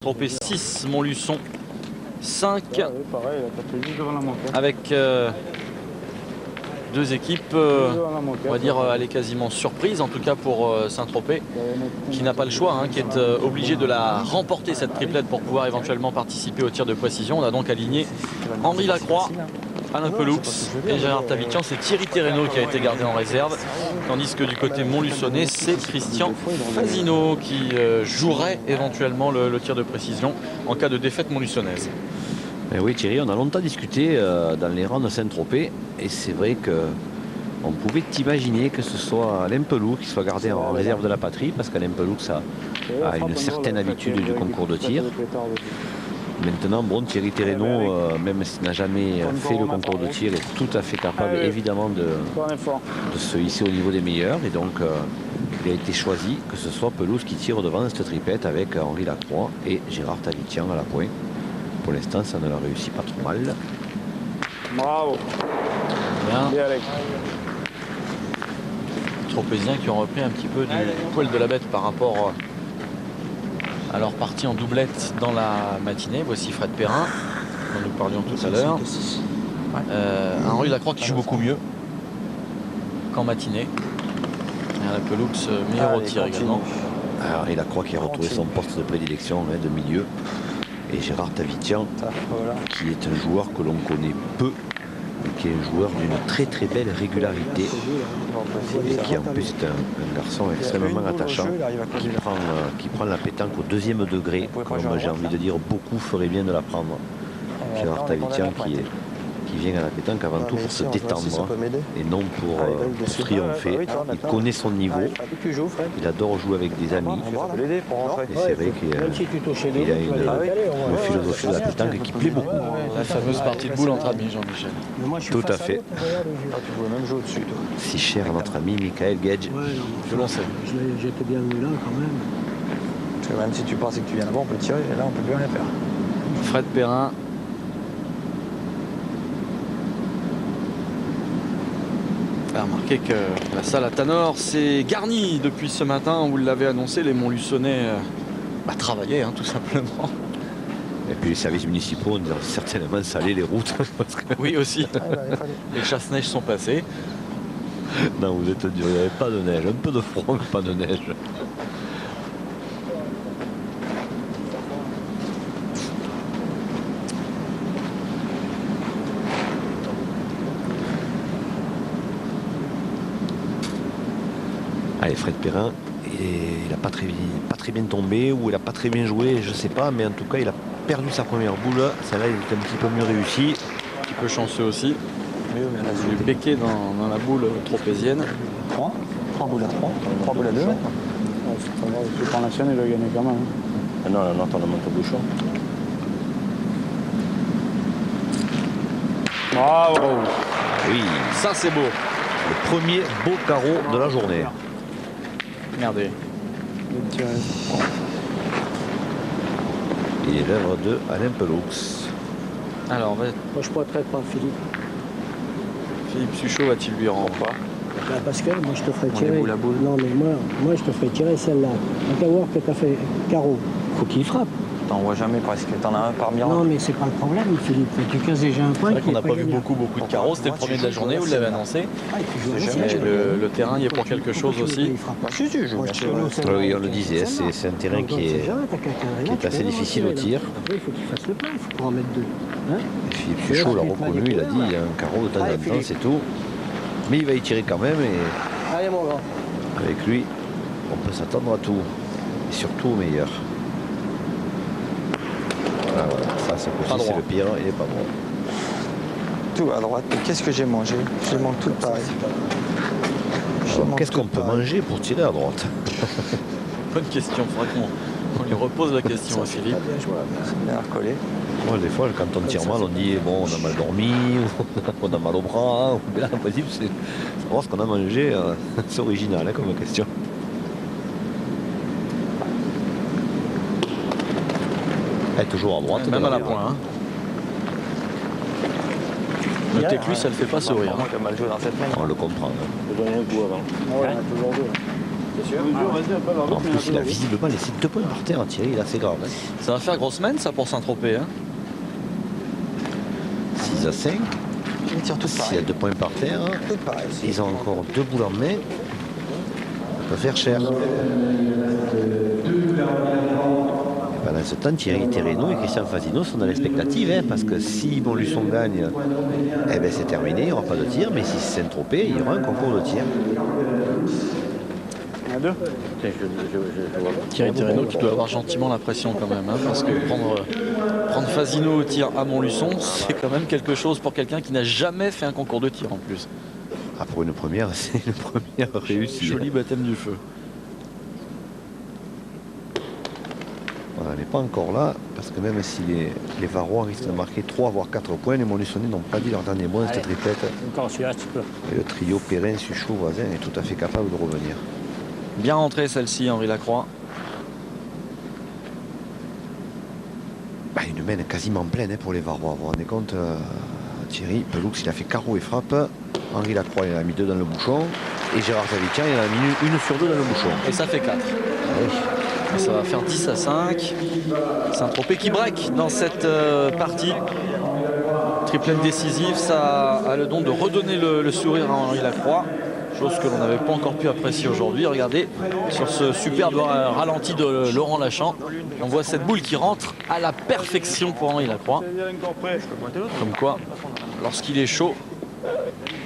Tropez 6, Montluçon 5. Avec deux équipes, on va dire, elle est quasiment surprise, en tout cas pour Saint-Tropez, qui n'a pas le choix, hein, qui est obligé de la remporter, cette triplette, pour pouvoir éventuellement participer au tir de précision. On a donc aligné Henri Lacroix, Alain Peloux et Gérard Tavitian. C'est Thierry Thérénaud qui a été gardé en réserve, tandis que du côté montluçonnais, c'est Christian Fazino qui jouerait éventuellement le tir de précision en cas de défaite montluçonnaise. Et oui, Thierry, on a longtemps discuté dans les rangs de Saint-Tropez, et c'est vrai qu'on pouvait imaginer que ce soit Alain Peloux qui soit gardé en réserve de la patrie, parce qu'Alain Peloux a une certaine habitude du concours de tir. Maintenant, bon, Thierry Thérénaud, même s'il n'a jamais fait le concours de tir, est tout à fait capable, évidemment, de se hisser au niveau des meilleurs. Et donc, il a été choisi que ce soit Peloux qui tire devant cette triplette avec Henri Lacroix et Gérard Tavitian à la pointe. Pour l'instant, ça ne l'a réussi pas trop mal. Bravo. Bien. Tropéziens qui ont repris un petit peu du poil de la bête par rapport à leur partie en doublette dans la matinée. Voici Fred Perrin, dont nous parlions tout à l'heure. Henri Lacroix qui joue beaucoup mieux qu'en matinée. Et la Peloux meilleur au tir également. Henri Lacroix qui a retrouvé son poste de prédilection, de milieu. Et Gérard Tavitian, qui est un joueur que l'on connaît peu, mais qui est un joueur d'une très très belle régularité, et qui en plus est un garçon extrêmement attachant, qui prend la pétanque au deuxième degré, comme j'ai envie de dire, beaucoup feraient bien de la prendre. Gérard Tavitian qui vient à la pétanque avant tout pour se détendre et non pour triompher. Il connaît son niveau, il adore jouer avec des amis, et c'est vrai qu'il a une philosophie de la pétanque qui plaît beaucoup. La fameuse partie de boule entre amis, Jean-Michel. Tout à fait. Si cher à notre ami Michael Gage. Je l'en sais. J'étais bien venu là quand même. Parce que même si tu pensais que tu viens là-bas, on peut tirer, et là on peut plus rien faire. Fred Perrin. Remarquez que la salle à Tanor s'est garnie depuis ce matin. Vous l'avez annoncé, les Montluçonnais travaillaient, hein, tout simplement. Et puis les services municipaux ont certainement salé les routes. Parce que... Oui, aussi. Les chasse-neige sont passés. Non, vous êtes dur, il n'y avait pas de neige. Un peu de froid, mais pas de neige. Allez, Fred Perrin, il n'a pas très bien tombé, ou il n'a pas très bien joué, je ne sais pas, mais en tout cas il a perdu sa première boule. Celle-là, il est un petit peu mieux réussi. Un petit peu chanceux aussi. Du béquet dans la boule tropézienne. 3 boules à 3, 3 boules à 2. Le plan national, il a gagné quand même. Non, t'en montes au bouchon. Bravo. Oui, Ça c'est beau. le premier beau carreau de la journée. Regardez. Il est l'œuvre de Alain Peloux. Alors, Moi, je ne traite pas Philippe. Philippe Suchot va-t-il lui rendre pas? Bah, parce que moi, je te ferai On tirer. est boule à boule. Non, mais moi, je te ferai tirer celle-là. On va voir que tu as fait carreau. Faut qu'il frappe. T'en vois jamais presque, t'en as un par miracle. Non, mais c'est pas le problème, Philippe. Tu casses déjà un point. C'est vrai qu'on n'a pas vu beaucoup de carreaux. C'était le premier de la journée, vous l'avez annoncé. Mais le terrain y est pour quelque chose aussi. Si, je joue bien sûr. Oui, on le disait, c'est un terrain qui est assez difficile au tir. Il faut qu'il fasse le plein, il faut pouvoir en mettre deux. Hein, Philippe Suchot l'a reconnu, il a dit il y a un carreau de temps en temps, c'est tout. Mais il va y tirer quand même, et allez, mon grand. avec lui, on peut s'attendre à tout. Et surtout au meilleur. Ah, voilà. Ça, c'est le pire, il n'est pas bon. Tout à droite. Qu'est-ce que j'ai mangé? J'ai mangé tout pareil. Qu'est-ce qu'on peut manger pour tirer à droite? Bonne question. Il faudrait qu'on lui repose la question à Philippe. C'est bien recollé. Moi, des fois, quand on tire mal, on dit bon, on a mal dormi, ou on a mal au bras. Mais là, impossible, c'est savoir ce qu'on a mangé. C'est original, hein, comme question. Elle est toujours à droite. Même à la pointe. Hein. Notez que lui, ça ne le fait pas sourire. Moi qui a mal joué dans cette main. On le comprend. Hein. Je vais donner un coup avant. Ah ouais, on a toujours deux. En plus, il a visiblement laissé 2 points par terre, Thierry, là c'est grave. Hein. Ça va faire grosse semaine ça pour Saint-Tropez. Hein. 6 à 5. Ils tirent tous S'il y a pareil. 2 points par terre, Tout pareil. ils ont encore 2 boules en main. Ça peut faire cher. Et pendant ce temps, Thierry Terreno et Christian Fasino sont dans l'expectative, hein, parce que si Montluçon gagne, eh ben c'est terminé, il n'y aura pas de tir, mais si c'est Saint-Tropez, il y aura un concours de tir. Thierry Terreno qui doit avoir gentiment la pression quand même, hein, parce que prendre Fasino au tir à Montluçon, c'est quand même quelque chose pour quelqu'un qui n'a jamais fait un concours de tir en plus. Ah, pour une première, c'est une première réussite. Joli baptême du feu. Voilà, elle n'est pas encore là, parce que même si les Varois risquent de marquer 3 voire 4 points, les Montluçonnais n'ont pas dit leur dernier mot dans cette triplette. Encore celui-là, tu peux. Et le trio Perrin, Suchot, Voisin est tout à fait capable de revenir. Bien rentrée celle-ci, Henri Lacroix. Bah, une main quasiment pleine hein, pour les Varois. Vous vous rendez compte, Thierry Peloux, il a fait carreau et frappe. Henri Lacroix, il en a mis 2 dans le bouchon. Et Gérard Zavitien, il en a mis une sur 2 dans le bouchon. Et ça fait 4. Ah oui. Et ça va faire 10 à 5. Saint-Tropez qui break dans cette partie. Triplette décisive, ça a le don de redonner le sourire à Henri Lacroix. Chose que l'on n'avait pas encore pu apprécier aujourd'hui. Regardez, sur ce superbe ralenti de Laurent Lachamp, on voit cette boule qui rentre à la perfection pour Henri Lacroix. Comme quoi, lorsqu'il est chaud,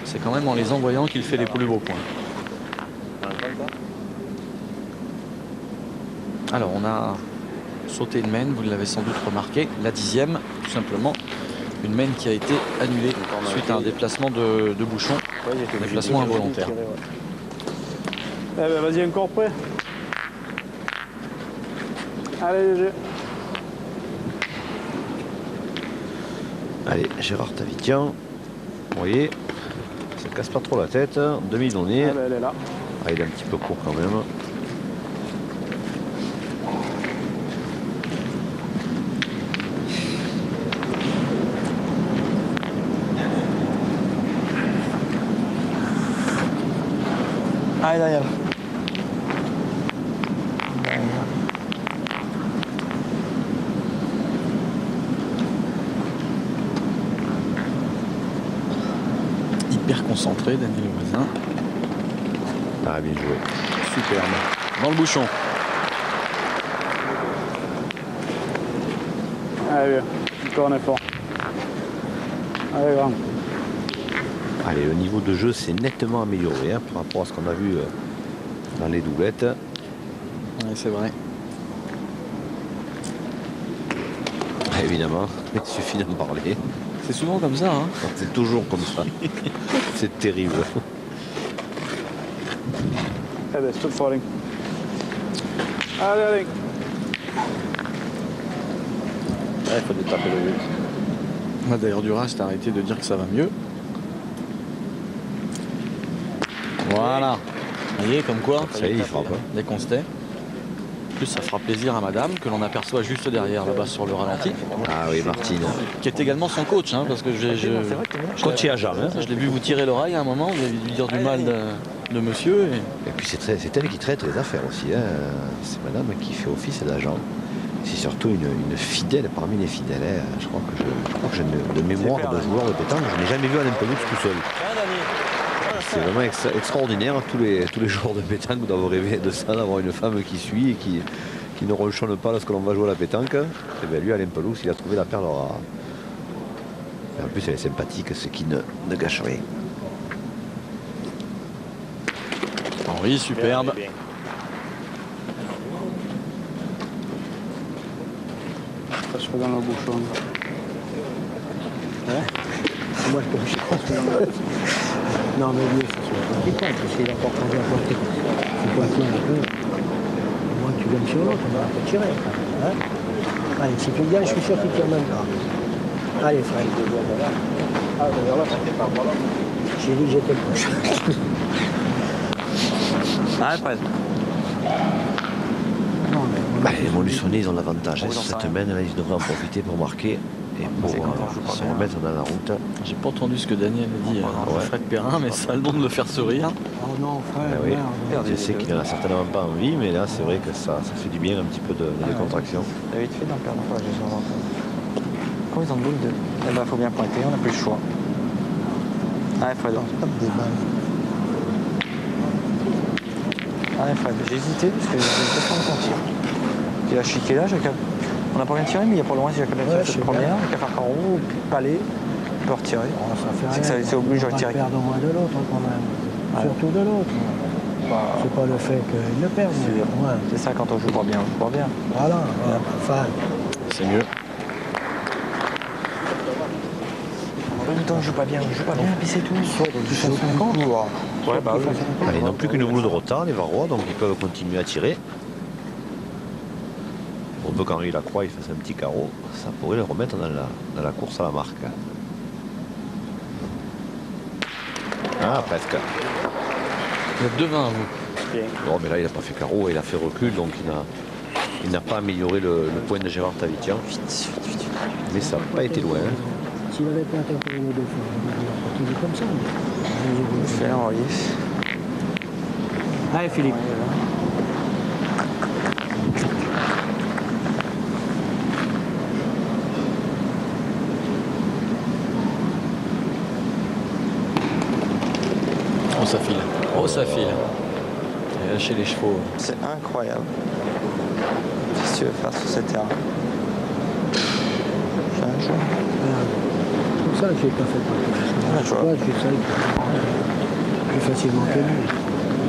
c'est quand même en les envoyant qu'il fait les plus beaux points. Alors on a sauté une main, vous l'avez sans doute remarqué, la 10e, tout simplement. Une main qui a été annulée suite à un déplacement de bouchon, un déplacement involontaire. Eh ben, vas-y, encore prêt. Allez, léger. Allez, Gérard Tavitian, vous voyez, ça ne casse pas trop la tête, demi-donnée. Ah ben, elle est là. Ah, il est un petit peu court quand même. Allez, derrière. Hyper concentré, Daniel Voisin. Ah, bien joué. Superbe. Dans le bouchon. Allez, bien. Encore un effort. Allez, grand. Allez, le niveau de jeu s'est nettement amélioré hein, par rapport à ce qu'on a vu dans les doulettes. Oui, c'est vrai. Ah, évidemment, il suffit d'en parler. C'est souvent comme ça. Hein. C'est toujours comme ça. C'est terrible. Eh ben, stop falling. Allez, allez. Il faut détaper le but. D'ailleurs, Duras a arrêté de dire que ça va mieux. Voilà. Vous voyez, comme quoi, Ça y est, il frappe. Hein. dès qu'on se tait. En plus, ça fera plaisir à madame, que l'on aperçoit juste derrière, là-bas, sur le ralenti. Ah oui, Martine. Qui est également son coach, hein, parce que Coach et agent. Hein. je l'ai vu vous tirer l'oreille à un moment, vous avez dû dire du mal de monsieur. Et puis c'est elle qui traite les affaires aussi. Hein. C'est madame qui fait office d'agent. C'est surtout une fidèle parmi les fidèles. Hein. Je crois que j'ai de mémoire de joueur de pétanque. Je n'ai jamais vu Alain Peloux tout seul. C'est vraiment extraordinaire. Tous les joueurs de pétanque doivent rêver de ça, d'avoir une femme qui suit et qui ne ronchonne pas lorsque l'on va jouer à la pétanque. Et bien lui, Alain Peloux, il a trouvé la perle rare. Et en plus, elle est sympathique, ce qui ne gâche rien. Henri, superbe. Je suis dans le bouchon. Moi, je sais pas ce que non, mais lui, ça se compliqué, parce qu'il a encore changé à porter. Il faut attendre un peu. Moi, tu gagnes sur l'autre, on va te tirer. Hein. Allez, si tu gagnes, je suis sûr qu'il tire même pas. Allez, Fred. J'ai dit que j'étais proche. Ah, Fred. Non, mais Les Montluçonnais, ils ont l'avantage. Hein, sur cette main, là, ils devraient en profiter pour marquer. et pour se remettre dans la route. J'ai pas entendu ce que Daniel a dit à Fred Perrin, mais ça a le don de le faire sourire. Oh non, frère, Oui. merde. Je sais qu'il n'en a certainement pas envie, mais là c'est vrai que ça fait du bien un petit peu de décontraction. Il a vite fait d'en perdre. Ouais, j'ai sûrement. Quand ils en double 2, eh ben, faut bien pointer, on n'a plus le choix. Allez Fred. Tape des balles. Allez Fred, j'ai hésité parce que j'ai pas prendre ton tir. Il a chiqué là, on n'a pas bien tiré, mais il y a pour le moins si j'ai quand même Ouais, fait cette première, il a qu'à faire carreau ou palais, il peut retirer. Oh, ça fait C'est que rien. c'est obligé de On va retirer. perdre au moins de l'autre quand même. Ouais. Surtout de l'autre. C'est pas le fait qu'il le perde. mais ouais. C'est ça quand on joue pas bien, on joue pas bien. Voilà, enfin. C'est mieux. En même temps, on joue pas bien, puis c'est tout. Tu fais 50 Ouais, bah oui. Allez, ils n'ont plus qu'une boule de retard, les Varrois, donc ils peuvent continuer à tirer. On veut qu'Henri Lacroix il fasse un petit carreau, ça pourrait le remettre dans la course à la marque. Ah, presque. Vous êtes 2-20 à vous. Non, mais là, il n'a pas fait carreau, il a fait recul, donc il n'a pas amélioré le point de Gérard Tavitian. Mais ça n'a pas été loin. S'il n'avait pas interpellé nos deux fois, il aurait continué comme ça. C'est là, Henri. Allez, Philippe. Oh, ça file. Oh, ça file. Et lâcher les chevaux. C'est incroyable. Qu'est-ce que tu veux faire sur ce terrain? C'est un joueur. C'est pour ça que je n'ai pas fait Ouais, je vois. Ouais, je sais plus facilement que lui.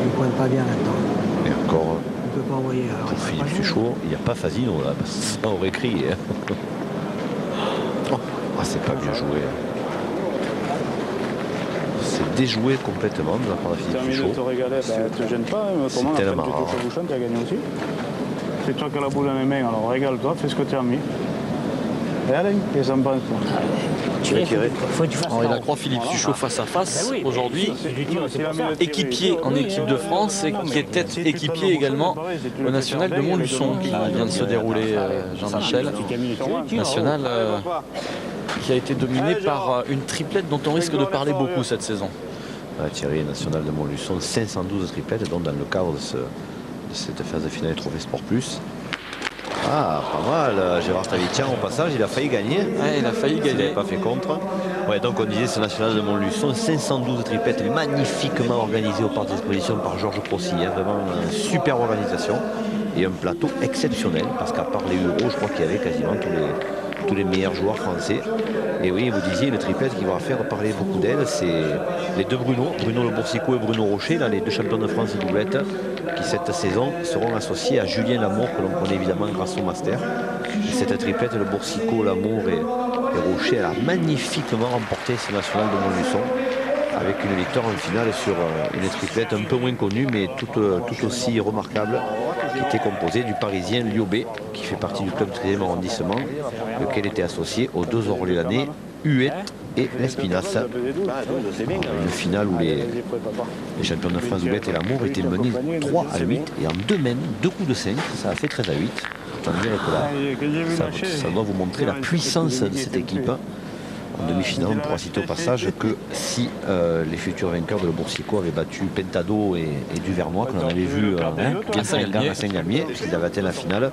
Il ne pointe pas bien là-dedans. Et encore, On ne peut pas envoyer. Alors, pour il Philippe faut pas Suchot, il n'y a pas Fasino là, parce que ça aurait crié. Ah, c'est pas bien joué. C'est déjoué complètement de la part de Philippe Terminé de Suchot. te régaler, te gêne pas, mais autrement, C'est après, tellement tu rare. touches au bouchon, tu as gagné aussi. C'est toi qui as la boule dans les mains, alors régale-toi, fais ce que tu as mis. Et allez, et ça me pense pas. Faut que tu fasses Henri ça. Lacroix, Philippe Suchot face à face. Ben oui, Aujourd'hui, C'est pour ça. équipier en équipe de France et qui était équipier également au national de Montluçon qui vient de se dérouler, Jean-Michel. National qui a été dominé par une triplette dont on risque de parler beaucoup cette saison. Thierry national de Montluçon, 512 triplettes, donc dans le cadre de cette phase de finale Trophée Sport Plus. Ah, pas mal, Gérard Tavitian au passage, il a failli gagner. Ouais, il a failli Il gagner. n'avait pas fait contre. Ouais, donc on disait ce national de Montluçon, 512 triplettes magnifiquement organisées au parc d'exposition par Georges Procy, hein, vraiment une super organisation et un plateau exceptionnel parce qu'à part les Euros, je crois qu'il y avait quasiment tous les meilleurs joueurs français. Et oui, vous disiez, le triplette qui va faire parler beaucoup d'elle, c'est les deux Bruno Le Boursicot et Bruno Rocher, là, les deux champions de France de doublette, qui cette saison seront associés à Julien Lamour, que l'on connaît évidemment grâce au Master. Et cette triplette, le Boursicot, Lamour et Rocher, elle a magnifiquement remporté ce national de Montluçon, avec une victoire en finale sur une triplette un peu moins connue, mais tout aussi remarquable, qui était composée du Parisien Liobé, qui fait partie du club 13e arrondissement, lequel était associé aux deux Orléanais, Huet et Lespinasse. Une finale où les champions de France Doublette et Lamour étaient menés 3-8 et en deux coups de 5, ça a fait 13-8. Autant dire que ça doit vous montrer la puissance de cette équipe. En demi-finale, on pourra citer au passage que si les futurs vainqueurs de Le Boursicot avaient battu Pentado et Duvernois, qu'on en avait vu à Saint-Galmier, puisqu'ils avaient atteint la finale,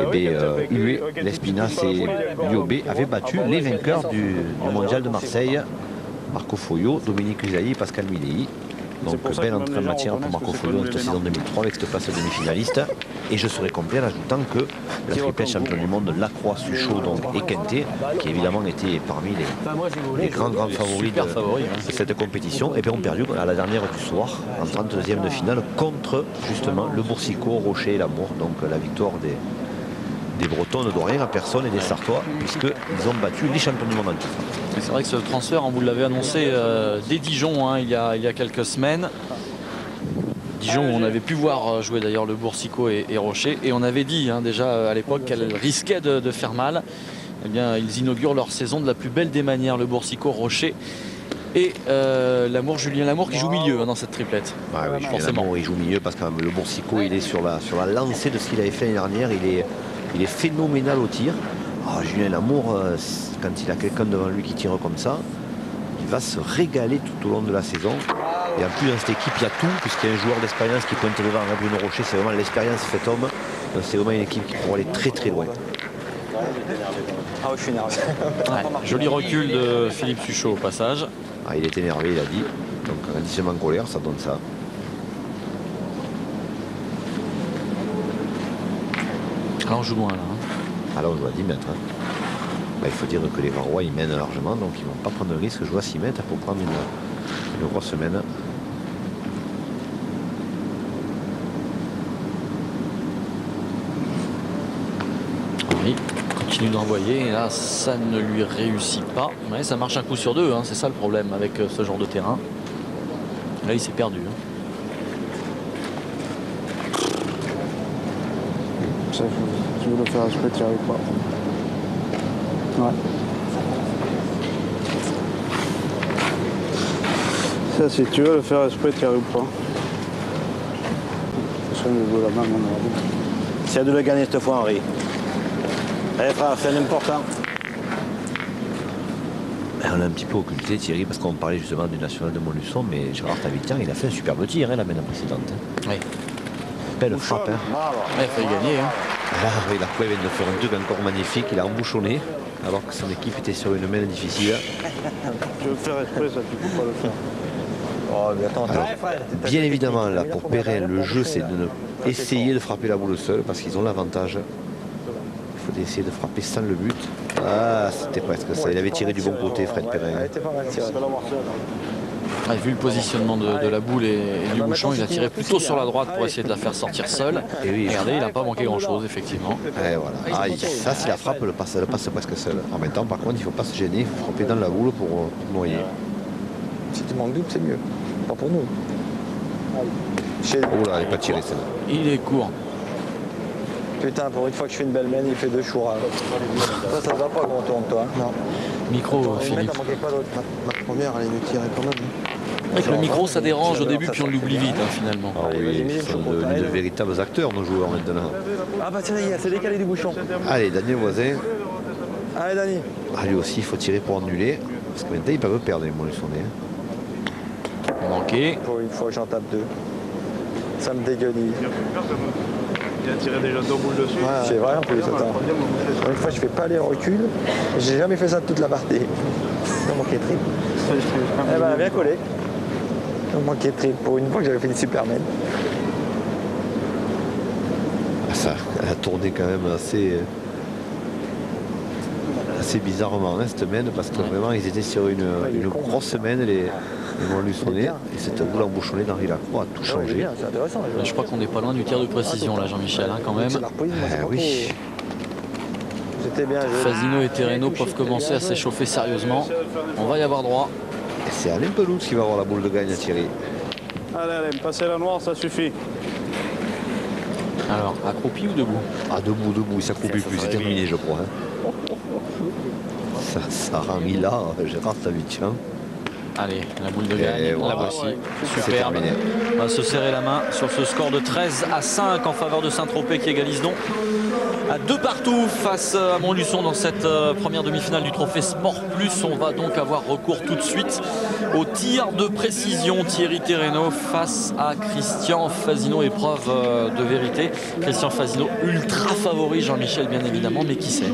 et bien Huet, Lespinasse et Liobé avaient battu les vainqueurs du mondial de Marseille, Marco Foglio, Dominique Usaï et Pascal Milei. Donc belle entrée en matière pour Marco Foglio en cette saison 2003 avec cette place de demi-finaliste. Et je serai complet en ajoutant que la triplette championne du monde, Lacroix, Suchot et Quintet, qui évidemment étaient parmi les grands favoris de cette compétition, et bien ont perdu à la dernière du soir, en 32e de finale, contre justement le Boursicot, Rocher et Lamour. Donc la victoire des Bretons ne doit rien à personne et des Sartois, puisqu'ils ont battu les champions du monde en titre. C'est vrai que ce transfert, on vous l'avait annoncé dès Dijon il y a quelques semaines. Dijon, on avait pu voir jouer d'ailleurs le Boursicot et Rocher, et on avait dit déjà à l'époque qu'elle risquait de faire mal. Eh bien, ils inaugurent leur saison de la plus belle des manières, le Boursicot, Rocher et Julien Lamour qui joue milieu dans cette triplette. Ah oui, forcément. Lamour, il joue milieu parce que le Boursicot, il est sur la lancée de ce qu'il avait fait l'année dernière. Il est phénoménal au tir. Julien Lamour, quand il a quelqu'un devant lui qui tire comme ça, il va se régaler tout au long de la saison. Et en plus dans cette équipe il y a tout, puisqu'il y a un joueur d'expérience qui pointe devant, Bruno Rocher, c'est vraiment l'expérience fait homme. Donc c'est vraiment une équipe qui pourra aller très très loin. Ah oui, je suis énervé. Joli recul de Philippe Suchot au passage. Il est énervé, il a dit. Donc un additionnement en colère, ça donne ça. Alors on joue loin là. Alors on joue à 10 mètres. Il faut dire que les Varois ils mènent largement, donc ils ne vont pas prendre le risque de jouer à 6 mètres pour prendre une grosse mène. Oui, continue d'envoyer et là ça ne lui réussit pas. Ouais, ça marche un coup sur deux, c'est ça le problème avec ce genre de terrain. Là il s'est perdu. Ça, tu veux le faire exprès, tu n'y arrives pas. Ouais. Ça, si tu veux le faire exprès, tu n'y arrives pas. Ça, je veux la main, mon avis. C'est de le gagner cette fois, Henri. Allez, frère, fais l'important. On a un petit peu occulté Thierry parce qu'on parlait justement du national de Montluçon, mais Gérard Tavitian il a fait un superbe tir la mène précédente. Oui. Belle frappe. Il a failli gagner. Là, oui, la preuve vient de faire un truc encore magnifique, il a embouchonné alors que son équipe était sur une mène difficile. Tu veux le faire exprès, ça, tu ne peux pas le faire. Oh, mais attends, Alors, bien évidemment, là, pour Perrin, le jeu, c'est de essayer de frapper la boule seule parce qu'ils ont l'avantage. Il faut essayer de frapper sans le but. Ah, c'était presque ça. Il avait tiré du bon côté, Fred Perrin. Vu le positionnement de la boule et du bouchon, il a tiré plutôt sur la droite pour essayer de la faire sortir seule. Et oui, regardez, il n'a pas manqué grand-chose, effectivement. Et voilà. Ça, si la frappe, le passe presque seul. En même temps, par contre, il ne faut pas se gêner, il faut frapper dans la boule pour noyer. Si tu manques double, c'est mieux. Pas pour nous. Oh là, elle n'est pas tirée celle-là. Il est court. Putain, pour une fois que je fais une belle mène, il fait 2 choura. Ça va pas quand on tourne, toi. Non. Micro, Philippe. Ma première, elle est mieux tirée quand même. Avec le micro, ça dérange au début, puis on l'oublie vite, finalement. Ah oui, ils sont devenus de véritables acteurs, nos joueurs, maintenant. Ah bah tiens, il s'est décalé du bouchon. Allez, Daniel Voisin. Allez, Dani. Lui aussi, il faut tirer pour annuler. Parce que maintenant, ils peuvent perdre les Montluçonnais. Manqué. Pour une fois, j'en tape 2. Ça me dégueulit. Il a tiré déjà 2 boules dessus. Ouais, c'est vrai en plus. Attends. Une fois, je fais pas les reculs. J'ai jamais fait ça de toute la partie. Il manquait triple. Eh ben, bien collé. Il manquait triple. Pour une fois que j'avais fait une Superman. Ça a tourné quand même assez bizarrement cette mène parce que vraiment ils étaient sur une grosse semaine les Montluçonnais et cette boule embouchonnée d'Henri Lacroix a tout changé. Là, je crois qu'on n'est pas loin du tir de précision là, Jean-Michel, quand même. Oui. C'était bien. Fasino et Terreno peuvent commencer à s'échauffer sérieusement. On va y avoir droit. C'est Alain Pelouse qui va avoir la boule de gagne à tirer. Allez, passez la noire, ça suffit. Alors, accroupi ou debout? Debout, il s'accroupit plus, c'est terminé je crois. Ça rend hilar, Gérard Tavitian. Allez, la boule de gagne, la voici. Super. On va se serrer la main sur ce score de 13-5 en faveur de Saint-Tropez qui égalise donc à 2 partout face à Montluçon dans cette première demi-finale du Trophée Sport Plus. On va donc avoir recours tout de suite au tir de précision. Thierry Terreno face à Christian Fasino, épreuve de vérité. Christian Fasino ultra favori, Jean-Michel bien évidemment, mais qui sait